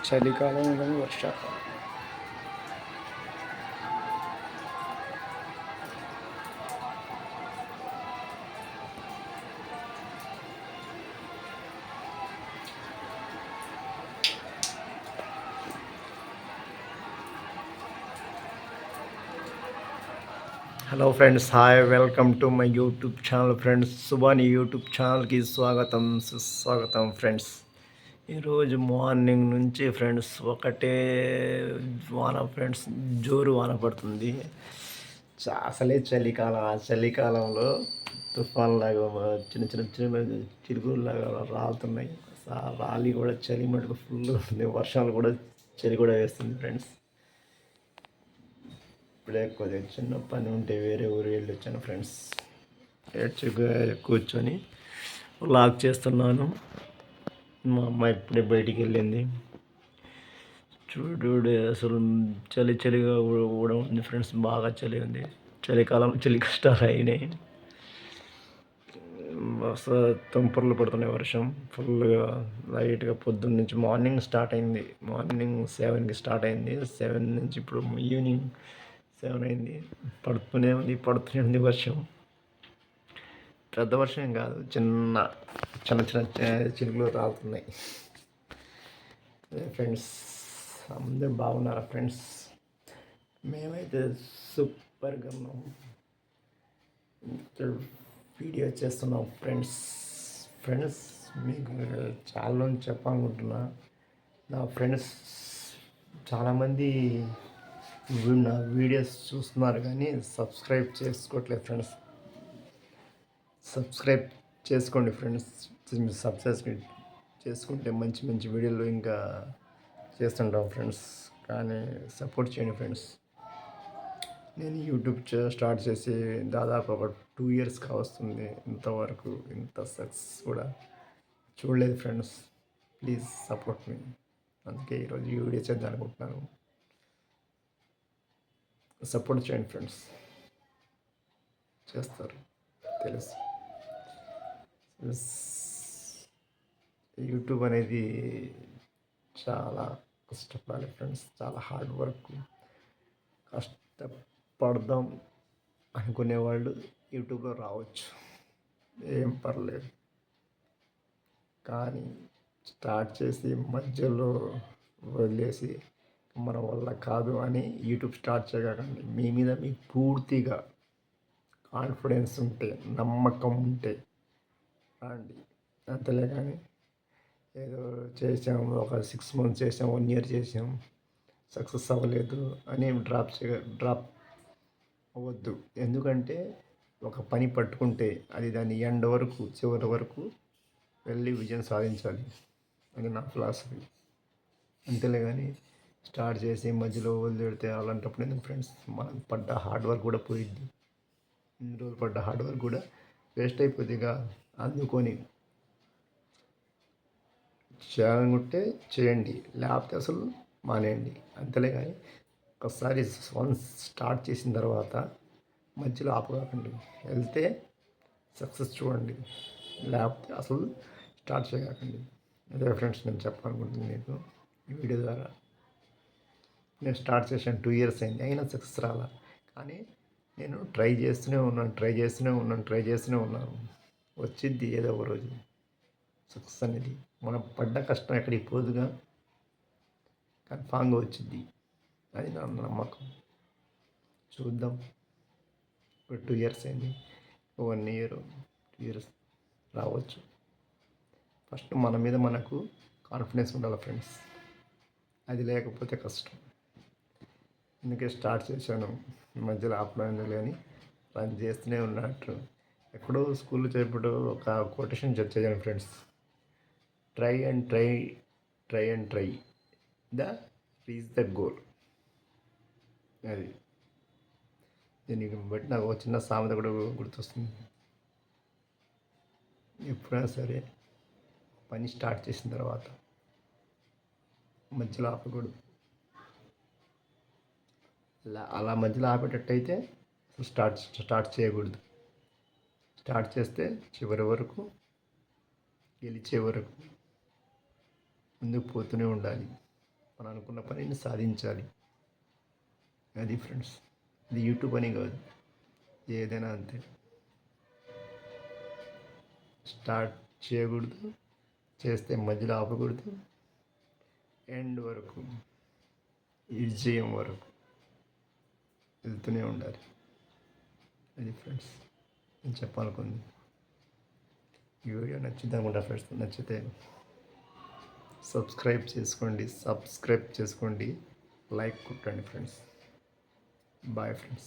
చలికాలం కానీ వర్షాకాలం. Hello friends, hi, welcome to my YouTube channel friends. Subani YouTube ఛానల్కి స్వాగతం, సుస్వాగతం ఫ్రెండ్స్. ఈరోజు మార్నింగ్ నుంచి ఫ్రెండ్స్ ఒకటే వాన ఫ్రెండ్స్, జోరు వాన పడుతుంది. అసలే చలికాలం. ఆ చలికాలంలో తుఫాన్ లాగా చిన్న చిన్న చిన్న చిరుకుల్లాగా రాలుతున్నాయి. రాలి కూడా చలి మటుకు ఫుల్ ఉంది. వర్షాలు కూడా చలి కూడా వేస్తుంది ఫ్రెండ్స్. ఇప్పుడే కొద్దిగా చిన్న పని ఉంటే వేరే ఊరు వెళ్ళి వచ్చాను ఫ్రెండ్స్. కూర్చొని లాక్ చేస్తున్నాను. మా అమ్మ ఇప్పుడే బయటికి వెళ్ళింది. చూడు అసలు చలిగా కూడా ఉంది ఫ్రెండ్స్. బాగా చలి ఉంది. చలికాలం చలి కష్టాలు అయినాయి. తుంపర్లు పడుతున్నాయి. వర్షం ఫుల్గా లైట్గా పొద్దున్న నుంచి మార్నింగ్ స్టార్ట్ అయింది. మార్నింగ్ 7కి స్టార్ట్ అయింది. 7 నుంచి ఇప్పుడు ఈవినింగ్ 7 అయింది. పడుతూనే ఉంది వర్షం. పెద్ద వర్షం ఏం కాదు, చిన్న చిన్న చిన్న చినుకులు రాలుతున్నాయి ఫ్రెండ్స్. అందరూ బాగున్నారా ఫ్రెండ్స్? మేమైతే సూపర్గా ఉన్నాం. వీడియో చేస్తున్నాం ఫ్రెండ్స్. మీకు చాలా చెప్పాలనుకుంటున్నా. నా ఫ్రెండ్స్ చాలామంది నా వీడియోస్ చూస్తున్నారు కానీ సబ్స్క్రైబ్ చేసుకోవట్లేదు ఫ్రెండ్స్. సబ్స్క్రైబ్ చేసుకోండి ఫ్రెండ్స్. సబ్స్క్రైబ్ చేసుకుంటే మంచి మంచి వీడియోలు ఇంకా చేస్తుంటాం ఫ్రెండ్స్. కానీ సపోర్ట్ చేయండి ఫ్రెండ్స్. నేను యూట్యూబ్ స్టార్ట్ చేసి దాదాపు ఒక 2 years కావస్తుంది. ఇంతవరకు ఇంత సక్సెస్ కూడా చూడలేదు ఫ్రెండ్స్. ప్లీజ్ సపోర్ట్ మీ. అందుకే ఈరోజు ఈ వీడియో చేద్దాం అనుకుంటున్నాను. సపోర్ట్ చేయండి ఫ్రెండ్స్. చేస్తారు తెలుసు. యూట్యూబ్ అనేది చాలా కష్టపడాలి ఫ్రెండ్స్. చాలా హార్డ్ వర్క్. కష్టపడదాం అనుకునే వాళ్ళు యూట్యూబ్లో రావచ్చు, ఏం పర్లేదు. కానీ స్టార్ట్ చేసి మధ్యలో వదిలేసి మన వల్ల కాదు అని యూట్యూబ్ స్టార్ట్ చేయకండి. మీ మీద మీకు పూర్తిగా కాన్ఫిడెన్స్ ఉంటే, నమ్మకం ఉంటే అండి. అంతలే కానీ ఏదో చేసాం, ఒక 6 months చేసాం, 1 year చేసాం, సక్సెస్ అవ్వలేదు అని డ్రాప్ అవ్వద్దు. ఎందుకంటే ఒక పని పట్టుకుంటే అది దాని ఎండ్ వరకు, చివరి వరకు వెళ్ళి విజయం సాధించాలి. అది నా ఫిలాసఫీ. అంతేలే కానీ స్టార్ట్ చేసి మధ్యలో వదిలిపెడితే అలాంటప్పుడు ఎందుకు ఫ్రెండ్స్? మనం పడ్డ హార్డ్ వర్క్ కూడా పోయిద్ది. ఇన్ని రోజులు పడ్డ హార్డ్ వర్క్ కూడా వేస్ట్ అయిపోద్దిగా. అందుకొని చేయాలనుకుంటే చేయండి, లేకపోతే అసలు మానేయండి. అంతలే కానీ ఒకసారి వన్స్ స్టార్ట్ చేసిన తర్వాత మధ్యలో ఆపకండి. వెళ్తే సక్సెస్ చూడండి, లేకపోతే అసలు స్టార్ట్ చేయకండి. అదే ఫ్రెండ్స్ నేను చెప్పాలనుకుంటుంది మీకు ఈ వీడియో ద్వారా. నేను స్టార్ట్ చేశాను 2 years అయింది, అయినా సక్సెస్ రాలా. కానీ నేను ట్రై చేస్తూనే ఉన్నాను. వచ్చింది ఏదో ఒక రోజు సక్సెస్ అనేది. మనం పడ్డ కష్టం ఎక్కడికి పోదుగా, కన్ఫామ్గా వచ్చింది. అది నా నమ్మకం. చూద్దాం. ఇప్పుడు 2 years అయింది, 1 year 2 years రావచ్చు. ఫస్ట్ మన మీద మనకు కాన్ఫిడెన్స్ ఉండాలి ఫ్రెండ్స్. అది లేకపోతే కష్టం. అందుకే స్టార్ట్ చేశాను, మధ్యలో ఆపలేదు కానీ రన్ చేస్తూనే ఉన్నట్టు. ఎక్కడో స్కూల్లో చేపడు ఒక కొటేషన్ చదివాను friends. Try and try the reach the goal. అది దీనికి బట్టి నాకు ఒక చిన్న సామెత కూడా గుర్తొస్తుంది. ఎప్పుడైనా సరే పని స్టార్ట్ చేసిన తర్వాత మధ్యలో ఆపకూడదు. అలా మధ్యలో ఆపేటట్టయితే స్టార్ట్ చేయకూడదు. స్టార్ట్ చేస్తే చివరి వరకు, గెలిచే వరకు ముందుకు పోతూనే ఉండాలి. మనం అనుకున్న పనిని సాధించాలి. అది ఫ్రెండ్స్. ఇది యూట్యూబ్ అని కాదు, ఏదైనా అంతే. స్టార్ట్ చేయకూడదు, చేస్తే మధ్యలో ఆపకూడదు, ఎండ్ వరకు, విజయం వరకు వెళ్తూనే ఉండాలి. అది ఫ్రెండ్స్ నేను చెప్పాలనుకుంది. ఈ వీడియో నచ్చింది అనుకుంటా ఫ్రెండ్స్. నచ్చితే సబ్స్క్రైబ్ చేసుకోండి, లైక్ కొట్టండి ఫ్రెండ్స్. Bye friends.